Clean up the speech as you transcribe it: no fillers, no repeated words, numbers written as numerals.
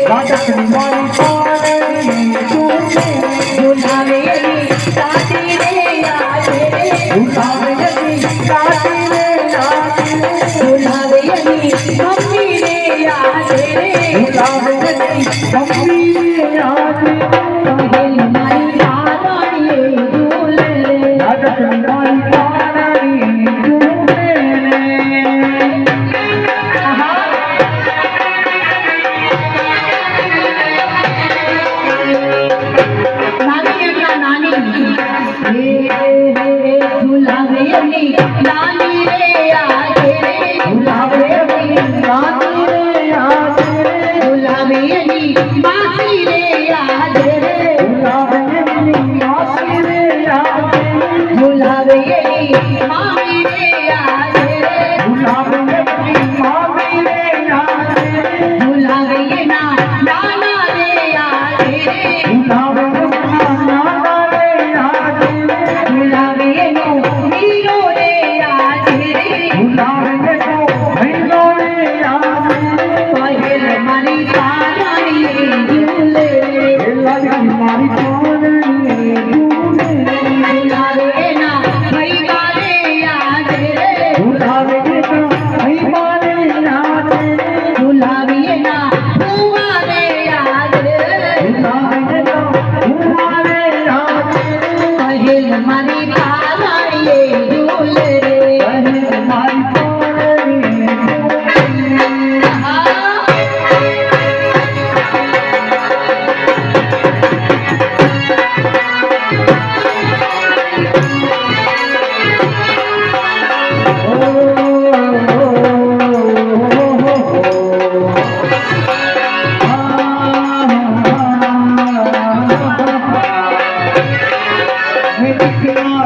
राजकनी मारी पानी तूने बुलावे साथी रे आजे बुलावे साथी रे आजे बुलावे मम्मी रे आजे बुलावे मम्मी रे आजे कहेल मारी रानी झूले राजकनी मारी पानी झूले नानी रे आजे बुलावे नानी रे आजे बुलावे मासी रे